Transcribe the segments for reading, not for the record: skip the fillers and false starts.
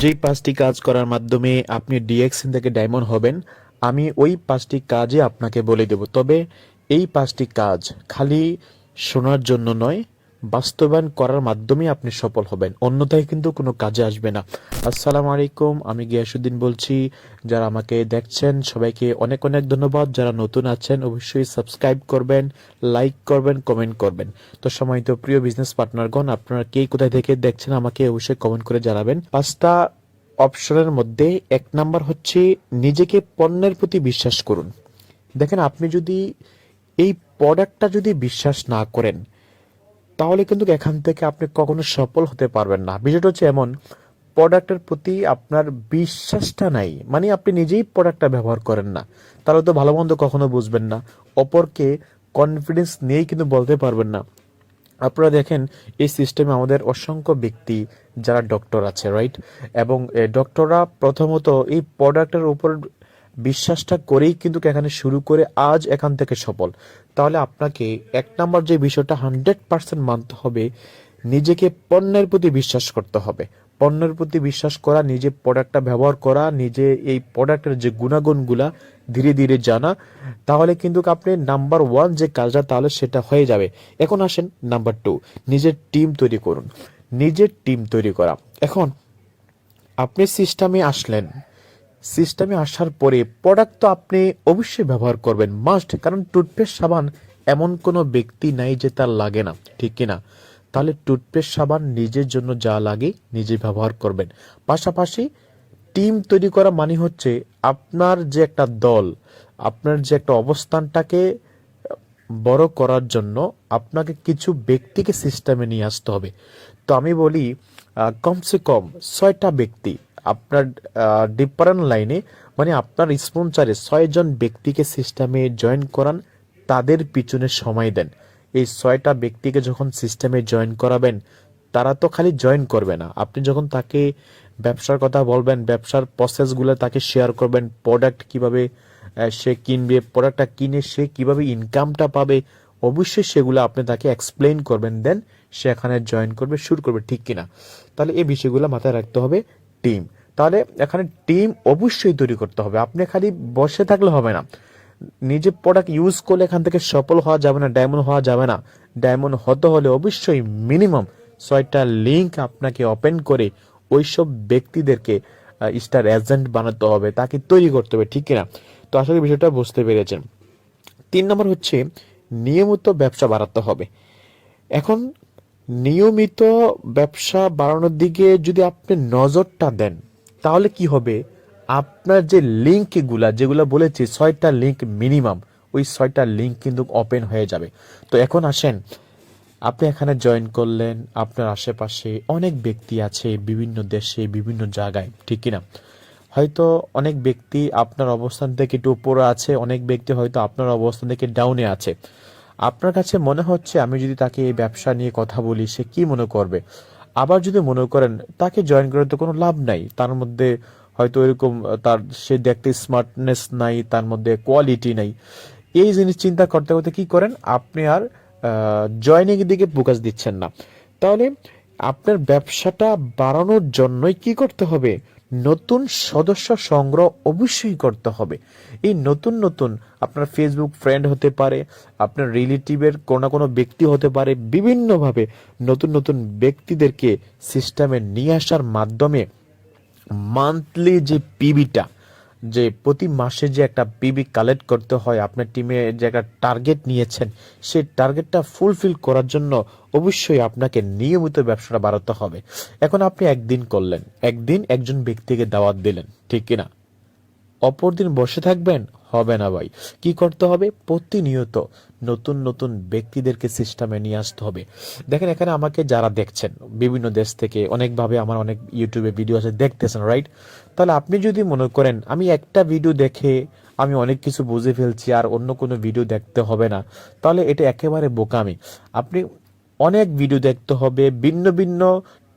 যেই 5টি কাজ করার মাধ্যমে আপনি ডিএক্সএন থেকে ডায়মন্ড হবেন, আমি ওই 5টি কাজই আপনাকে বলে দেব। তবে এই 5টি কাজ খালি শোনার জন্য নয়, বাস্তবায়ন করার মাধ্যমে আপনি সফল হবেন, অন্যথায় কিন্তু কোনো কাজে আসবে না। আসসালামু আলাইকুম, আমি গিয়াসুদ্দিন বলছি। যারা আমাকে দেখছেন সবাইকে অনেক অনেক ধন্যবাদ। যারা নতুন আছেন অবশ্যই সাবস্ক্রাইব করবেন, লাইক করবেন, কমেন্ট করবেন। তো সম্মানিত প্রিয় বিজনেস পার্টনারগণ, আপনারা কে কোথায় থেকে দেখছেন আমাকে অবশ্যই কমেন্ট করে জানাবেন। 5টা অপশনের মধ্যে 1 নাম্বার হচ্ছে নিজেকে পণ্যের প্রতি বিশ্বাস করুন। দেখেন, আপনি যদি এই প্রোডাক্টটা যদি বিশ্বাস না করেন তাহলে কিন্তু এখান থেকে আপনি কখনো সফল হতে পারবেন না। বিষয়টা হচ্ছে এমন, প্রোডাক্টের প্রতি আপনার বিশ্বাসটা নাই, মানে আপনি নিজেই প্রোডাক্টটা ব্যবহার করেন না, তাহলে তো ভালো মন্দ কখনো বুঝবেন না, অপরকে কনফিডেন্স নিয়েই কিন্তু বলতে পারবেন না। আপনারা দেখেন, এই সিস্টেমে আমাদের অসংখ্য ব্যক্তি যারা ডক্টর আছে, রাইট, এবং ডক্টররা প্রথমত এই প্রোডাক্টের উপর বিশ্বাসটা করেই কিন্তু এখানে শুরু করে আজ এখান থেকে সফল। তাহলে আপনাকে 1 নাম্বার যে বিষয়টা 100% মানতে হবে, নিজেকে পণ্যের প্রতি বিশ্বাস করতে হবে। পণ্যের প্রতি বিশ্বাস করা, নিজে প্রোডাক্টটা ব্যবহার করা, নিজে এই প্রোডাক্টের যে গুণাগুণগুলা ধীরে ধীরে জানা, তাহলে কিন্তু আপনি নাম্বার 1 যে কাজটা তাহলে সেটা হয়ে যাবে। এখন আসেন নাম্বার 2, নিজের টিম তৈরি করুন। নিজের টিম তৈরি করা, এখন আপনি সিস্টেমে আসলেন, সিস্টেমে আসার পরে প্রোডাক্ট তো আপনি অবশ্যই ব্যবহার করবেন, মাস্ট। কারণ টুথপেস্ট সাবান এমন কোনো ব্যক্তি নাই যে তার লাগে না, ঠিক কিনা? তাহলে টুথপেস্ট সাবান নিজের জন্য যা লাগে নিজে ব্যবহার করবেন। পাশাপাশি টিম তৈরি করা মানে হচ্ছে আপনার যে একটা দল, আপনার যে একটা অবস্থানটাকে বড় করার জন্য আপনাকে কিছু ব্যক্তিকে সিস্টেমে নিয়ে আসতে হবে। তো আমি বলি, কমসে কম 6টা ব্যক্তি আপনার ডিফারেন্ট লাইনে, মানে আপনার স্পন্সরে 6জন ব্যক্তিকে সিস্টেমে জয়েন করান, তাদের পিছনে সময় দেন। এই 6টা ব্যক্তিকে যখন সিস্টেমে জয়েন করাবেন, তারা তো খালি জয়েন করবে না, আপনি যখন তাকে ব্যবসার কথা বলবেন, ব্যবসার প্রসেসগুলো তাকে শেয়ার করবেন, প্রোডাক্ট কিভাবে সে কিনবে, প্রোডাক্টটা কিনে সে কিভাবে ইনকামটা পাবে, অবশ্যই সেগুলো আপনি তাকে এক্সপ্লেইন করবেন, দেন সে এখানে জয়েন করবে, শুরু করবে, ঠিক কিনা? তাহলে এই বিষয়গুলো মাথায় রাখতে হবে। টিম, তাহলে এখানে টিম অবশ্যই তৈরি করতে হবে। আপনি খালি বসে থাকলে হবে না, নিজে প্রোডাক্ট ইউজ করলে এখান থেকে সফল হওয়া যাবে না, ডায়মন্ড হওয়া যাবে না। ডায়মন্ড হতে হলে অবশ্যই মিনিমাম 6টা লিঙ্ক আপনাকে ওপেন করে ওইসব ব্যক্তিদেরকে স্টার এজেন্ট বানাতে হবে, তাকে তৈরি করতে হবে, ঠিক কিনা? তো আসলে বিষয়টা বুঝতে পেরেছেন। 3 নম্বর হচ্ছে নিয়মিত ব্যবসা বাড়াতে হবে। এখন নিয়মিত ব্যবসা বাড়ানোর দিকে যদি আপনি নজরটা দেন, তাহলে কি হবে, আপনার যে লিঙ্কগুলা যেগুলো বলেছি 6টা লিঙ্ক মিনিমাম, ওই 6টা লিঙ্ক কিন্তু ওপেন হয়ে যাবে। তো এখন আসেন, আপনি এখানে জয়েন করলেন, আপনার আশেপাশে অনেক ব্যক্তি আছে বিভিন্ন দেশে বিভিন্ন জায়গায়, ঠিক কিনা? হয়তো অনেক ব্যক্তি আপনার অবস্থান থেকে একটু উপরে আছে, অনেক ব্যক্তি হয়তো আপনার অবস্থান থেকে ডাউনে আছে। আপনার কাছে মনে হচ্ছে আমি যদি তাকে এই ব্যবসা নিয়ে কথা বলি সে কি মনে করবে, আবার যদি মনে করেন তাকে জয়েন করে তো কোনো লাভ নাই, তার মধ্যে হয়তো এরকম তার সে দেখতে স্মার্টনেস নাই, তার মধ্যে কোয়ালিটি নাই, এই জিনিস চিন্তা করতে করতে কি করেন, আপনি আর জয়নিং এর দিকে ফোকাস দিচ্ছেন না। তাহলে আপনার ব্যবসাটা বাড়ানোর জন্যই কি করতে হবে, নতুন সদস্য সংগ্রহ অবশ্যই করতে হবে। এই নতুন নতুন আপনার ফেসবুক ফ্রেন্ড হতে পারে, আপনার রিলেটিভের কোনো না কোনো ব্যক্তি হতে পারে, বিভিন্নভাবে নতুন নতুন ব্যক্তিদেরকে সিস্টেমে নিয়ে আসার মাধ্যমে মান্থলি যে পিবিটা, যে প্রতি মাসে যে একটা পিবি কালেক্ট করতে হয়, আপনার টিমে যে একটা টার্গেট নিয়েছেন সেই টার্গেটটা ফুলফিল করার জন্য অবশ্যই আপনাকে নিয়মিত ব্যবসাটা বাড়াতে হবে। এখন আপনি একদিন করলেন, একদিন একজন ব্যক্তিকে দাওয়াত দিলেন, ঠিক কিনা? অপরদিন বসে থাকবেন, হবে না ভাই। কি করতে হবে, প্রতিনিয়ত নতুন নতুন ব্যক্তিদেরকে সিস্টেমে নিয়ে আসতে হবে। দেখেন, এখানে আমাকে যারা দেখছেন বিভিন্ন দেশ থেকে অনেকভাবে আমার অনেক ইউটিউবে ভিডিও আছে, দেখতেছেন, রাইট? তাহলে আপনি যদি মনে করেন আমি একটা ভিডিও দেখে আমি অনেক কিছু বুঝে ফেলছি আর অন্য কোনো ভিডিও দেখতে হবে না, তাহলে এটা একেবারে বোকামি। আপনি অনেক ভিডিও দেখতে হবে, ভিন্ন ভিন্ন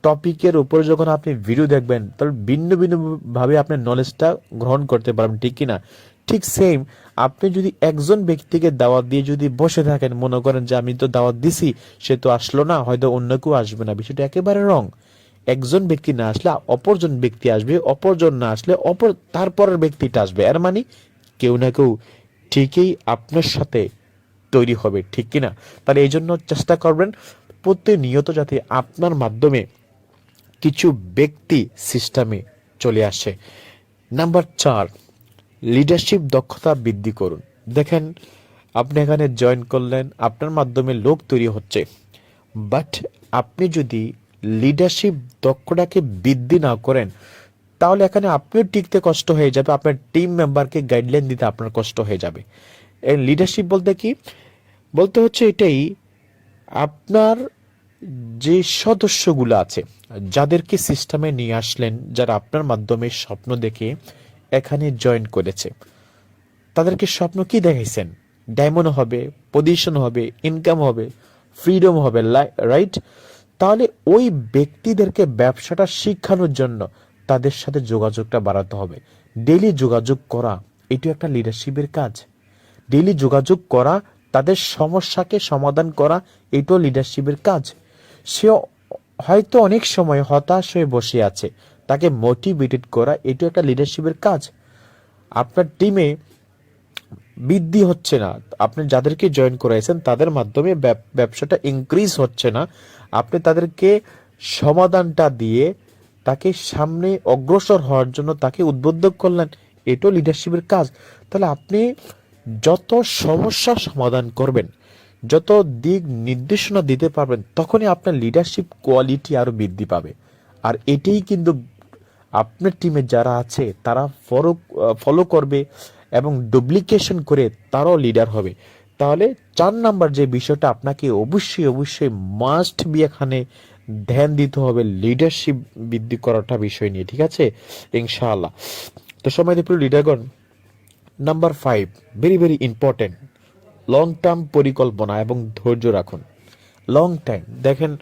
টপিকের উপর যখন আপনি ভিডিও দেখবেন তাহলে ভিন্ন ভিন্ন ভাবে আপনার নলেজটা গ্রহণ করতে পারবেন, ঠিক কিনা? ঠিক সেম, আপনি যদি একজন ব্যক্তিকে দাওয়াত দিয়ে যদি বসে থাকেন, মনে করেন যে আমি তো দাওয়াত দিছি সে তো আসলো না, হয়তো অন্য কেউ আসবে না, বিষয়টা একেবারে রং। একজন ব্যক্তি না আসলে অপরজন ব্যক্তি আসবে, অপরজন না আসলে তারপরের ব্যক্তিটা আসবে। এর মানে কেউ না কেউ ঠিকই আপনার সাথে তৈরি হবে, ঠিক কিনা? তাহলে এই জন্য চেষ্টা করবেন প্রতিনিয়ত যাতে আপনার মাধ্যমে কিছু ব্যক্তি সিস্টেমে চলে আসে। নাম্বার 4, লিডারশিপ দক্ষতা বৃদ্ধি করুন। দেখেন, আপনি এখানে জয়েন করলেন, আপনার মাধ্যমে লোক তৈরি হচ্ছে, বাট আপনি যদি লিডারশিপ দক্ষতাকে বৃদ্ধি না করেন, তাহলে এখানে আপনিও টিকতে কষ্ট হয়ে যাবে, আপনার টিম মেম্বারকে গাইডলাইন দিতে আপনার কষ্ট হয়ে যাবে। এই লিডারশিপ বলতে কি? বলতে হচ্ছে এটাই, আপনার যে সদস্যগুলো আছে, যাদেরকে সিস্টেমে নিয়ে আসলেন, যারা আপনার মাধ্যমে স্বপ্ন দেখে এখানে জয়েন করেছে, তাদেরকে স্বপ্ন কি দেখাইছেন? ডায়মন্ড হবে, পজিশন হবে, ইনকাম হবে, ফ্রিডম হবে, রাইট? তাহলে ওই ব্যক্তিদেরকে ব্যবসাটা শিখানোর জন্য তাদের সাথে যোগাযোগটা বাড়াতে হবে। ডেইলি যোগাযোগ করা, এটি একটা লিডারশিপের কাজ। ডেইলি যোগাযোগ করা, তাদের সমস্যাকে সমাধান করা, এটাও লিডারশিপের কাজ। সে হয়তো অনেক সময় হতাশ হয়ে বসে আছে, তাকে মোটিভেটেড করা, এটাও একটা লিডারশিপের কাজ। আপনার টিমে বৃদ্ধি হচ্ছে না, আপনি যাদেরকে জয়েন করাইছেন তাদের মাধ্যমে ব্যবসাটা ইনক্রিজ হচ্ছে না, আপনি তাদেরকে সমাধানটা দিয়ে তাকে সামনে অগ্রসর হওয়ার জন্য তাকে উদ্বুদ্ধ করলেন, এটাও লিডারশিপের কাজ। তাহলে আপনি যত সমস্যা সমাধান করবেন, যত দিক নির্দেশনা দিতে পারবেন, তখনই আপনার লিডারশিপ কোয়ালিটি আরো বৃদ্ধি পাবে। আর এটাই কিন্তু আপনার টিমে যারা আছে তারা ফলো করবে এবং ডুপ্লিকেশন করে তারাও লিডার হবে। তাহলে 4 নাম্বার যে বিষয়টা আপনাকে অবশ্যই অবশ্যই মাস্ট বি এখানে ধ্যান দিতে হবে, লিডারশিপ বৃদ্ধি করাটা বিষয় নিয়ে, ঠিক আছে? ইনশাআল্লাহ। তো সময় দিয়ে লিডারগণ, number 5, very very important, long term পরিকল্পনা এবং ধৈর্য রাখুন। লং টাইম, দেখেন,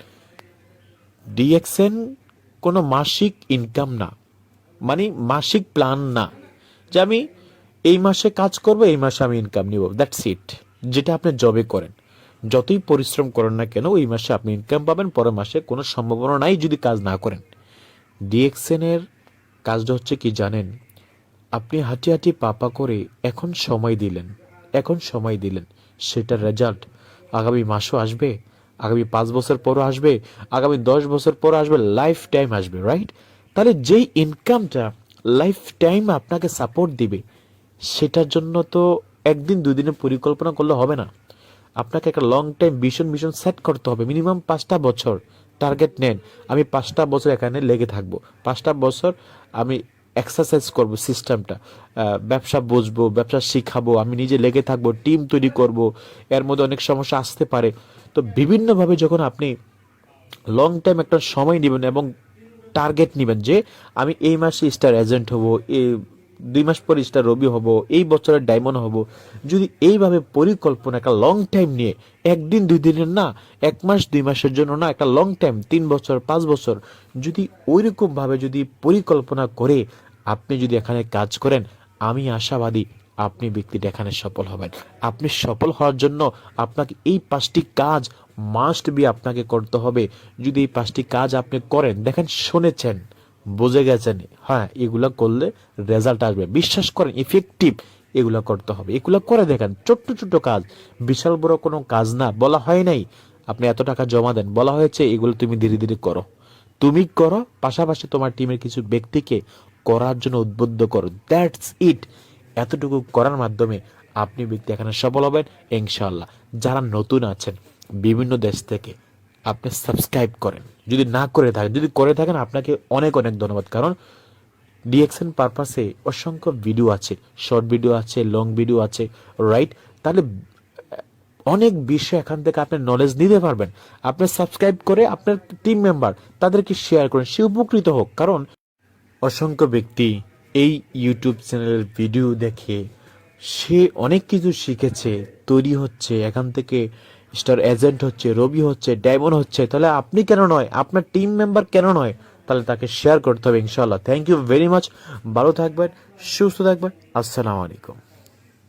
ডিএক্সএন কোনো মাসিক ইনকাম না, মানে মাসিক প্ল্যান না যে আমি এই মাসে কাজ করব, এই মাসে আমি ইনকাম নিব, দ্যাটস ইট। যেটা আপনি জবে করেন, যতই পরিশ্রম করেন না কেন, ওই মাসে আপনি ইনকাম পাবেন, পরের মাসে কোনো সম্ভাবনা নাই যদি কাজ না করেন। ডিএক্সএন এর কাজটা হচ্ছে কি জানেন? আপনি হাঁটি হাঁটি পাপা করে এখন সময় দিলেন, সেটার রেজাল্ট আগামী মাসও আসবে, আগামী 5 বছর পরও আসবে, আগামী 10 বছর পরও আসবে, লাইফ টাইম আসবে, রাইট? তাহলে যেই ইনকামটা লাইফ টাইম আপনাকে সাপোর্ট দিবে, সেটার জন্য তো একদিন 2 দিনের পরিকল্পনা করলে হবে না। আপনাকে একটা লং টাইম মিশন সেট করতে হবে। মিনিমাম 5টা বছর টার্গেট নেন, আমি 5টা বছর এখানে লেগে থাকবো, 5টা বছর আমি এক্সারসাইজ করব সিস্টেমটা, ব্যবসা বুঝবো, ব্যবসা শিখাবো, আমি নিজে লেগে থাকবো, টিম তৈরি করব। এর মধ্যে অনেক সমস্যা আসতে পারে, তো বিভিন্নভাবে যখন আপনি লং টাইম একটা সময় নেবেন এবং টার্গেট নেবেন যে আমি এই মাসে স্টার এজেন্ট হব, এই 2 মাস পর স্টার রবি হব, এই বছরের ডায়মন্ড হব, যদি এইভাবে পরিকল্পনা একটা লং টাইম নিয়ে, একদিন 2 দিনের না, 1 মাস 2 মাসের জন্য না, একটা লং টাইম 3 বছর 5 বছর, যদি ওইরকম ভাবে যদি পরিকল্পনা করে আপনি যদি এখানে কাজ করেন, আমি আশাবাদী আপনি ব্যক্তিটা এখানে সফল হবেন। আপনি সফল হওয়ার জন্য আপনাকে এই 5টি কাজ মাস্ট বি আপনাকে করতে হবে। যদি এই 5টি কাজ আপনি করেন, দেখেন, শুনেছেন, বুঝে গেছেন, হ্যাঁ এগুলা করলে রেজাল্ট আসবে, বিশ্বাস করেন, ইফেক্টিভ, এগুলা করতে হবে। এগুলা করে দেখেন, ছোট্ট ছোট্ট কাজ, বিশাল বড় কোনো কাজ না। বলা হয় নাই আপনি এত টাকা জমা দেন, বলা হয়েছে এগুলো তুমি ধীরে ধীরে করো, তুমি করো, পাশাপাশি তোমার টিমের কিছু ব্যক্তিকে করার জন্য উদ্বুদ্ধ করো, দ্যাটস ইট। এতটুকু করার মাধ্যমে আপনি ব্যক্তি এখানে সফল হবেন ইনশাআল্লাহ। যারা নতুন আছেন বিভিন্ন দেশ থেকে, আপনি সাবস্ক্রাইব করেন, যদি না করে থাকেন, যদি করে থাকেন আপনাকে অনেক অনেক ধন্যবাদ, কারণ ডিএক্সএন পারপাসে অসংখ্য ভিডিও আছে, শর্ট ভিডিও আছে, লং ভিডিও আছে, রাইট? তাহলে অনেক বিষয় এখান থেকে আপনি নলেজ নিতে পারবেন। আপনি সাবস্ক্রাইব করে আপনার টিম মেম্বার তাদেরকে শেয়ার করেন, সে উপকৃত হোক, কারণ অসংখ্য ব্যক্তি এই ইউটিউব চ্যানেলের ভিডিও দেখে সে অনেক কিছু শিখেছে, তৈরি হচ্ছে, এখান থেকে স্টার এজেন্ট হচ্ছে, রবি হচ্ছে, ডায়মন্ড হচ্ছে। তাহলে আপনি কেন নয়, আপনার টিম মেম্বার কেন নয়? তাহলে তাকে শেয়ার করতে হবে ইনশাআল্লাহ। থ্যাংক ইউ ভেরি মাচ, ভালো থাকবেন, সুস্থ থাকবেন, আসসালামু আলাইকুম।